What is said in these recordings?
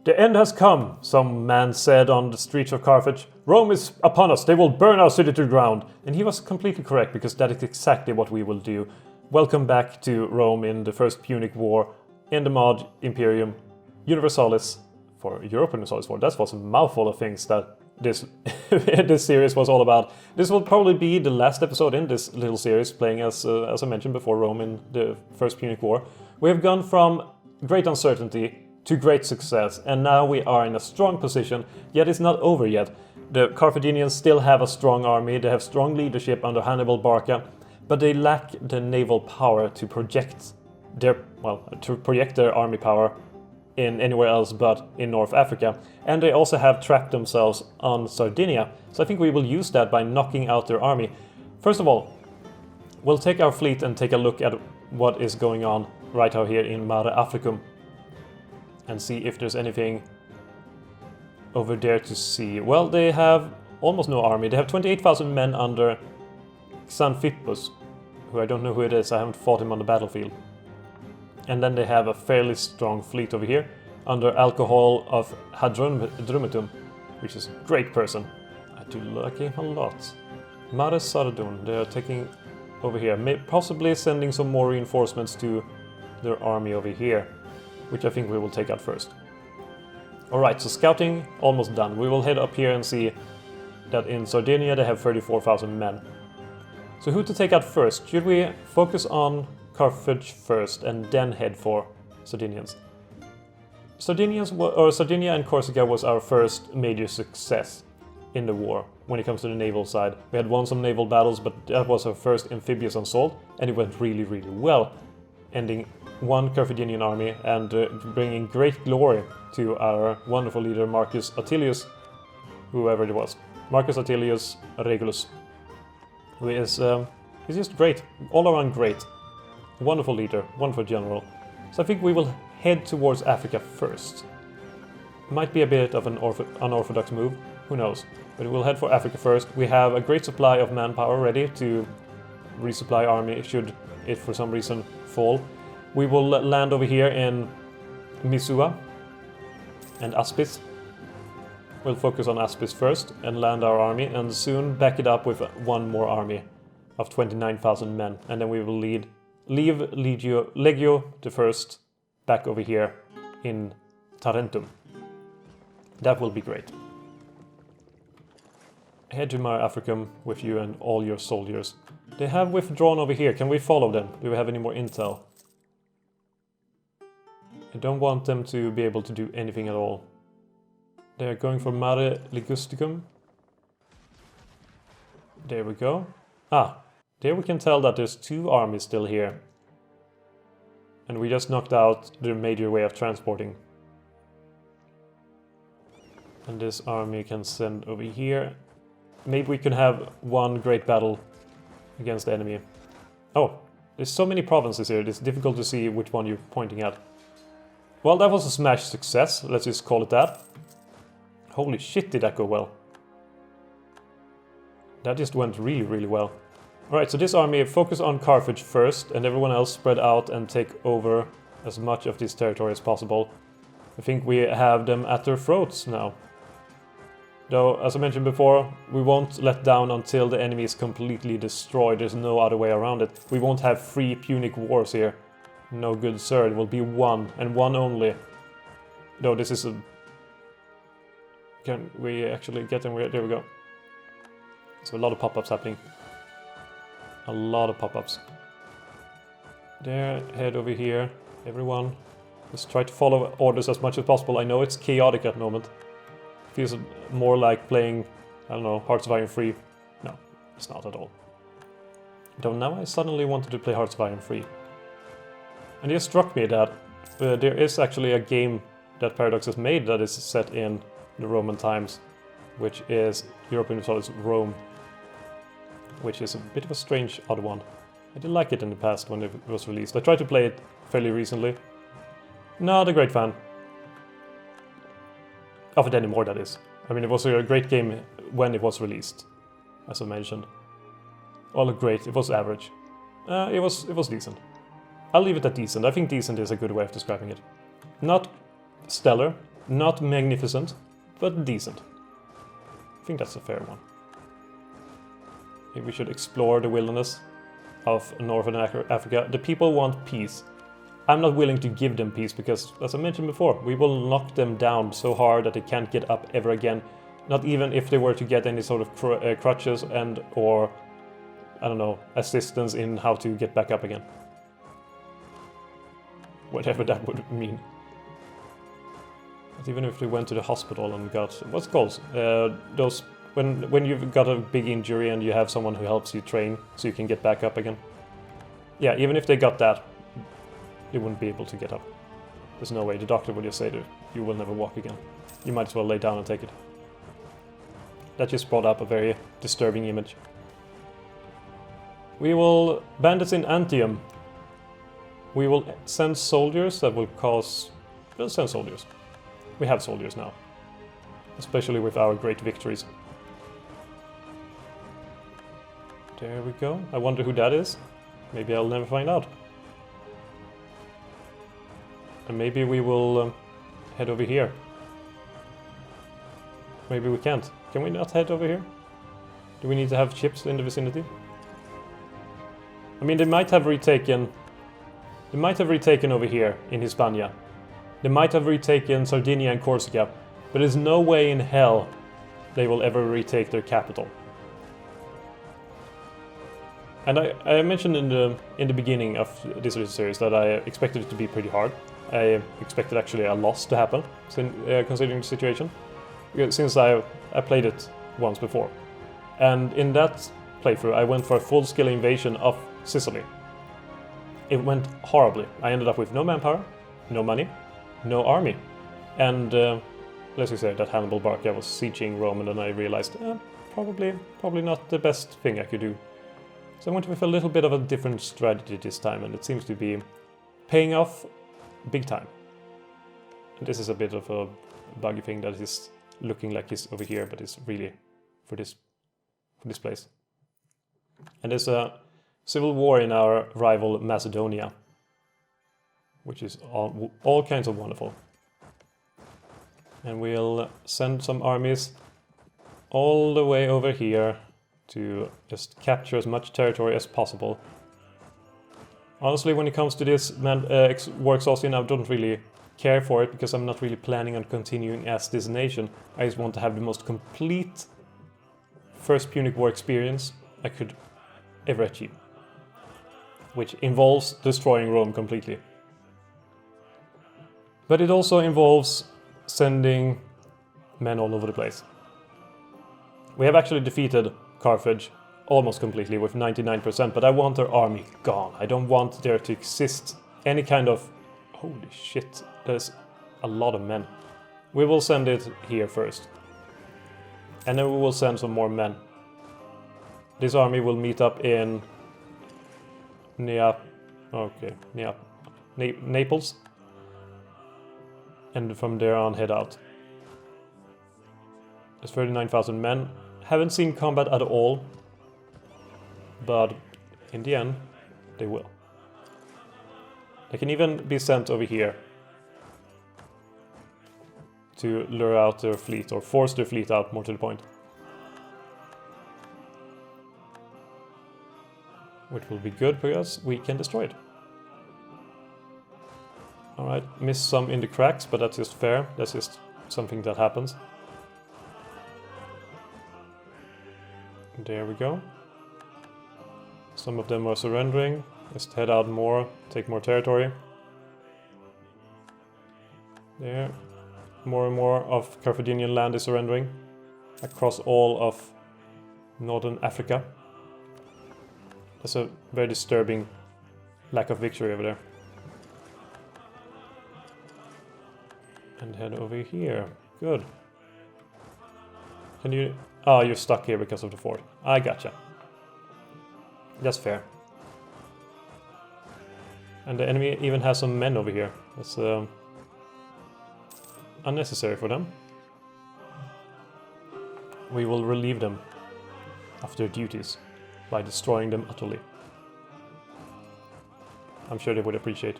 The end has come, some man said on the streets of Carthage. Rome is upon us, they will burn our city to the ground. And he was completely correct, because that is exactly what we will do. Welcome back to Rome in the First Punic War, in the mod Imperium Universalis for Europa Universalis War. That was a mouthful of things that this series was all about. This will probably be the last episode in this little series, playing as I mentioned before, Rome in the First Punic War. We have gone from great uncertainty to great success, and now we are in a strong position, yet it's not over yet. The Carthaginians still have a strong army, they have strong leadership under Hannibal Barca, but they lack the naval power to project their army power in anywhere else but in North Africa. And they also have trapped themselves on Sardinia, so I think we will use that by knocking out their army. First of all, we'll take our fleet and take a look at what is going on right out here in Mare Africum, and see if there's anything over there to see. Well, they have almost no army. They have 28,000 men under Xanthippus, who I don't know who it is, I haven't fought him on the battlefield. And then they have a fairly strong fleet over here, under Alcohol of Hadrumetum, which is a great person. I do like him a lot. Mare Sardun, they are taking over here, possibly sending some more reinforcements to their army over here, which I think we will take out first. Alright, so scouting almost done. We will head up here and see that in Sardinia they have 34,000 men. So who to take out first? Should we focus on Carthage first and then head for Sardinians? Sardinia and Corsica was our first major success in the war when it comes to the naval side. We had won some naval battles, but that was our first amphibious assault, and it went really, really well, ending one Carthaginian army and bringing great glory to our wonderful leader Marcus Atilius, whoever it was. Marcus Atilius Regulus, who is he's just great, all around great. Wonderful leader, wonderful general. So I think we will head towards Africa first. Might be a bit of an unorthodox move, who knows. But we'll head for Africa first. We have a great supply of manpower ready to resupply army should it for some reason fall. We will land over here in Misua and Aspis. We'll focus on Aspis first and land our army, and soon back it up with one more army of 29,000 men. And then we will leave Legio the First back over here in Tarentum. That will be great. Head to Mare Africum with you and all your soldiers. They have withdrawn over here. Can we follow them? Do we have any more intel? I don't want them to be able to do anything at all. They're going for Mare Ligusticum. There we go. Ah, there we can tell that there's two armies still here. And we just knocked out their major way of transporting. And this army can send over here. Maybe we can have one great battle against the enemy. Oh, there's so many provinces here, it's difficult to see which one you're pointing at. Well, that was a smash success, let's just call it that. Holy shit, did that go well. That just went really, really well. Alright, so this army, focus on Carthage first, and everyone else spread out and take over as much of this territory as possible. I think we have them at their throats now. Though, as I mentioned before, we won't let down until the enemy is completely destroyed. There's no other way around it. We won't have 3 Punic wars here. No good sir, it will be one, and one only. Though this is a... Can we actually get them? There we go. So a lot of pop-ups happening. A lot of pop-ups. There, head over here. Everyone, just try to follow orders as much as possible. I know it's chaotic at the moment. Feels more like playing, I don't know, Hearts of Iron 3. No, it's not at all. Though now I suddenly wanted to play Hearts of Iron 3. And it struck me that there is actually a game that Paradox has made that is set in the Roman times, which is Europa Universalis Rome, which is a bit of a strange odd one. I did like it in the past when it was released. I tried to play it fairly recently. Not a great fan of it anymore, that is. I mean, it was a great game when it was released, as I mentioned. Well, great, it was average. It was decent. I'll leave it at decent. I think decent is a good way of describing it. Not stellar, Not magnificent, but decent. I think that's a fair one. Maybe we should explore the wilderness of Northern Africa. The people want peace. I'm not willing to give them peace because, as I mentioned before, we will knock them down so hard that they can't get up ever again. Not even if they were to get any sort of crutches and or, I don't know, assistance in how to get back up again. Whatever that would mean. But even if they went to the hospital and got, what's it called? Those, when you've got a big injury and you have someone who helps you train so you can get back up again. Yeah, even if they got that, they wouldn't be able to get up. There's no way. The doctor would just say that you will never walk again. You might as well lay down and take it. That just brought up a very disturbing image. We will... Bandits in Antium. We will send soldiers that will cause... We'll send soldiers. We have soldiers now. Especially with our great victories. There we go. I wonder who that is. Maybe I'll never find out. And maybe we will head over here. Maybe we can't. Can we not head over here? Do we need to have ships in the vicinity? I mean, they might have retaken... They might have retaken over here in Hispania. They might have retaken Sardinia and Corsica. But there's no way in hell they will ever retake their capital. And I mentioned in the beginning of this series that I expected it to be pretty hard. I expected actually a loss to happen, considering the situation, since I played it once before. And in that playthrough I went for a full-scale invasion of Sicily. It went horribly. I ended up with no manpower, no money, no army. And let's just say that Hannibal Barca was sieging Rome, and then I realized probably not the best thing I could do. So I went with a little bit of a different strategy this time, and it seems to be paying off big time. And this is a bit of a buggy thing that is looking like it's over here, but it's really for this place. And there's a civil war in our rival Macedonia, which is all kinds of wonderful. And we'll send some armies all the way over here to just capture as much territory as possible. Honestly, when it comes to this war exhaustion, I don't really care for it because I'm not really planning on continuing as this nation. I just want to have the most complete first Punic War experience I could ever achieve, which involves destroying Rome completely. But it also involves sending men all over the place. We have actually defeated Carthage almost completely with 99%, but I want their army gone. I don't want there to exist any kind of... Holy shit, there's a lot of men. We will send it here first. And then we will send some more men. This army will meet up in... Naples. And from there on head out. There's 39,000 men. Haven't seen combat at all. But in the end, they will. They can even be sent over here to lure out their fleet, or force their fleet out, more to the point. Which will be good because we can destroy it. Alright, missed some in the cracks, but that's just fair. That's just something that happens. There we go. Some of them are surrendering. Just head out more, take more territory. There. More and more of Carthaginian land is surrendering across all of northern Africa. That's a very disturbing lack of victory over there. And head over here. Good. Can you... Oh, you're stuck here because of the fort. I gotcha. That's fair. And the enemy even has some men over here. That's unnecessary for them. We will relieve them of their duties by destroying them utterly. I'm sure they would appreciate.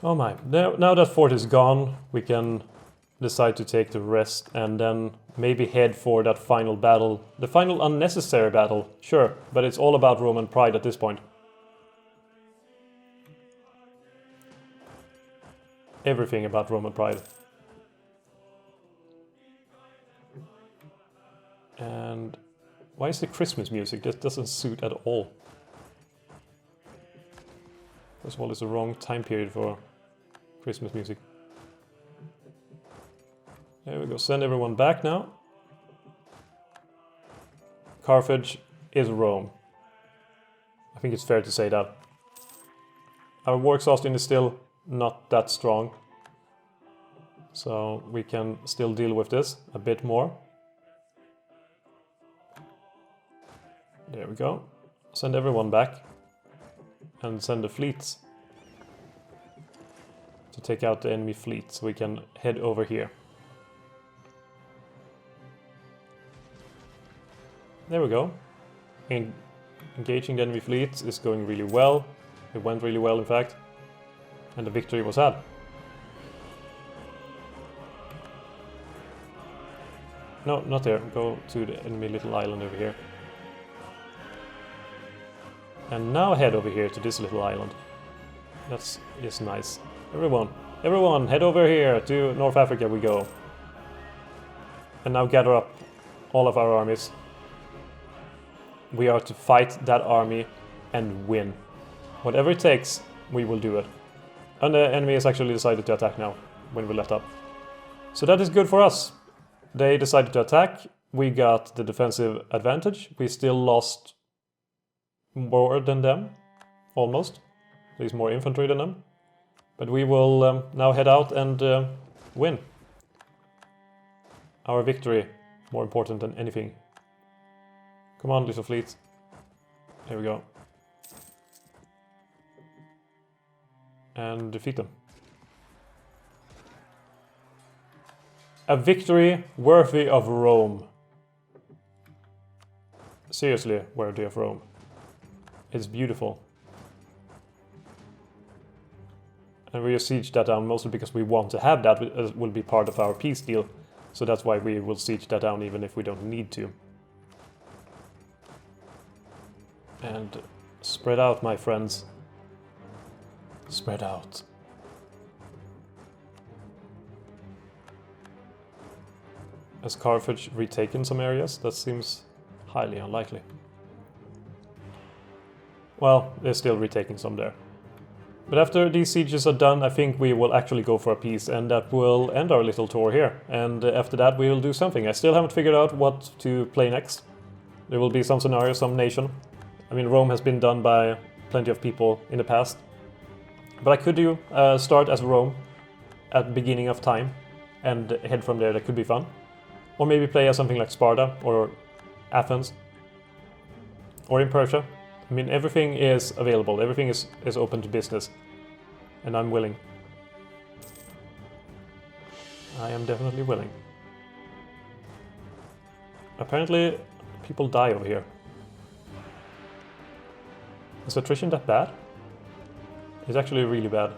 Oh my, now that fort is gone, we can decide to take the rest and then maybe head for that final battle. The final unnecessary battle, sure, but it's all about Roman pride at this point. Everything about Roman pride. And why is the Christmas music? That doesn't suit at all. First of all, it's the wrong time period for Christmas music. There we go, send everyone back now. Carthage is Rome. I think it's fair to say that. Our war exhaustion is still not that strong. So we can still deal with this a bit more. There we go. Send everyone back. And send the fleets to take out the enemy fleet so we can head over here. There we go. Engaging the enemy fleets is going really well. It went really well, in fact. And the victory was had. No, not there. Go to the enemy little island over here. And now head over here to this little island. That's just nice. Everyone, head over here to North Africa we go. And now gather up all of our armies. We are to fight that army and win. Whatever it takes, we will do it. And the enemy has actually decided to attack now, when we let up. So that is good for us. They decided to attack. We got the defensive advantage. We still lost more than them, almost. At least more infantry than them. But we will now head out and win. Our victory, more important than anything. Come on, little fleet. There we go. And defeat them. A victory worthy of Rome. Seriously, worthy of Rome. It's beautiful. And we siege that down mostly because we want to have that. It will be part of our peace deal. So that's why we will siege that down even if we don't need to. And spread out, my friends. Spread out. Has Carthage retaken some areas? That seems highly unlikely. Well, they're still retaking some there. But after these sieges are done, I think we will actually go for a peace, and that will end our little tour here. And after that we will do something. I still haven't figured out what to play next. There will be some scenario, some nation. I mean, Rome has been done by plenty of people in the past. But I could do start as Rome at the beginning of time and head from there. That could be fun. Or maybe play as something like Sparta or Athens or in Persia. I mean, everything is available. Everything is open to business. And I'm willing. I am definitely willing. Apparently, people die over here. Is attrition that bad? It's actually really bad.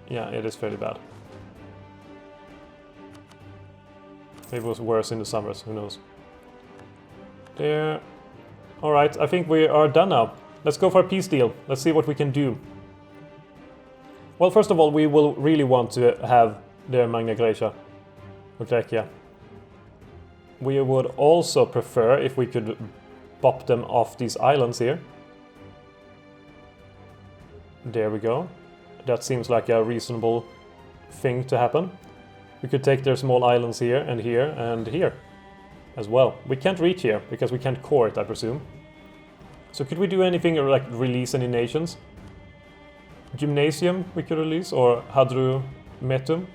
Yeah, it is fairly bad. Maybe it was worse in the summers, who knows. There. Alright, I think we are done now. Let's go for a peace deal. Let's see what we can do. Well, first of all, we will really want to have the Magna Graecia. Grecia. We would also prefer if we could bop them off these islands here. There we go. That seems like a reasonable thing to happen. We could take their small islands here and here and here as well. We can't reach here because we can't core it, I presume. So could we do anything or like release any nations? Gymnasium we could release, or Hadrumetum.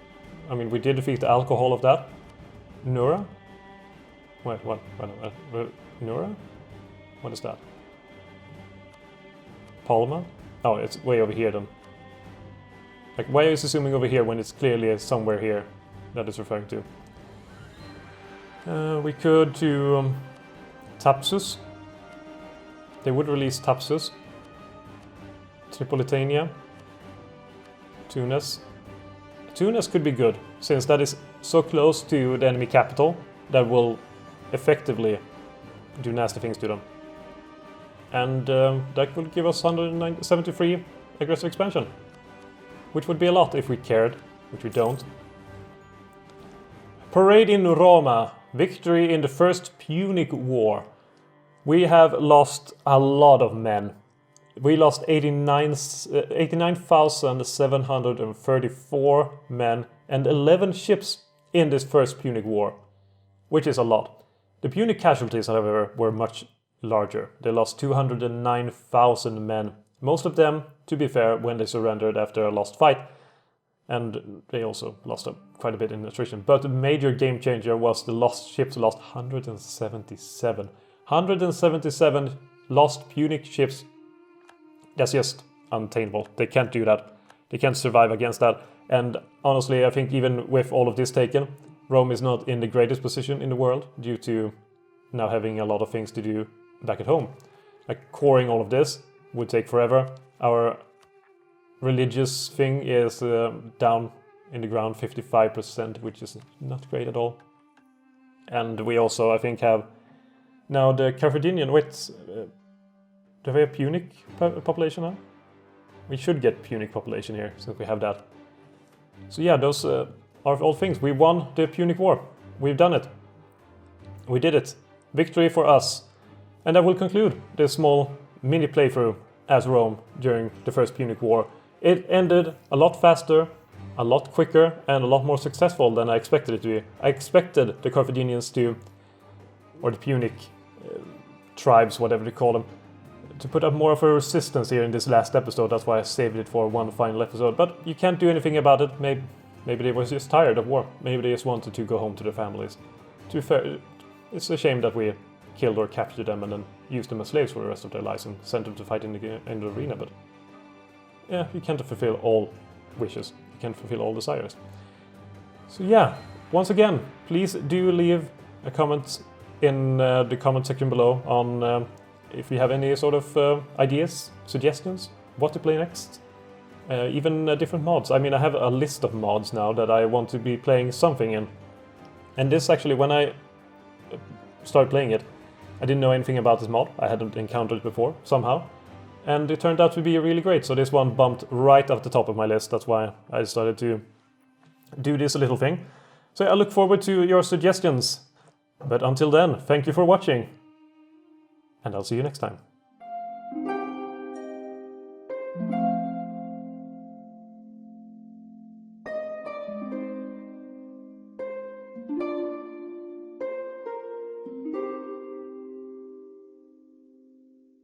I mean, we did defeat the alcohol of that. Nura? Wait, what? Nura? What is that? Palma? Oh, it's way over here then. Like, why is it zooming over here when it's clearly somewhere here that it's referring to? We could do Thapsus. They would release Thapsus. Tripolitania. Tunis. Tunis could be good, since that is so close to the enemy capital that will effectively do nasty things to them. And that will give us 173 aggressive expansion, which would be a lot if we cared, which we don't. Parade in Roma. Victory in the First Punic War. We have lost a lot of men. We lost 89,734 men and 11 ships in this First Punic War, which is a lot. The Punic casualties, however, were much larger. They lost 209,000 men, most of them, to be fair, when they surrendered after a lost fight, and they also lost quite a bit in attrition. But the major game changer was the lost ships lost 177. 177 lost Punic ships. That's just untameable. They can't do that. They can't survive against that. And honestly, I think even with all of this taken, Rome is not in the greatest position in the world due to now having a lot of things to do back at home. Like coring all of this would take forever. Our religious thing is down in the ground 55%, which is not great at all. And we also, I think, have now the Carthaginian. Wait, do we have Punic population now? We should get Punic population here, since we have that. So yeah, those are all things. We won the Punic War. We've done it. We did it. Victory for us. And that will conclude this small mini playthrough as Rome during the First Punic War. It ended a lot faster, a lot quicker, and a lot more successful than I expected it to be. I expected the Carthaginians to, or the Punic tribes, whatever they call them, to put up more of a resistance here in this last episode. That's why I saved it for one final episode. But you can't do anything about it. Maybe they were just tired of war. Maybe they just wanted to go home to their families. To be fair, it's a shame that we killed or captured them and then used them as slaves for the rest of their lives and sent them to fight in the arena. But yeah, you can't fulfill all wishes. You can't fulfill all desires. So yeah, once again, please do leave a comment in the comment section below on if you have any sort of ideas, suggestions, what to play next. Even different mods. I mean, I have a list of mods now that I want to be playing something in. And this actually, when I started playing it, I didn't know anything about this mod. I hadn't encountered it before, somehow. And it turned out to be really great. So this one bumped right up the top of my list. That's why I decided to do this little thing. So I look forward to your suggestions. But until then, thank you for watching. And I'll see you next time.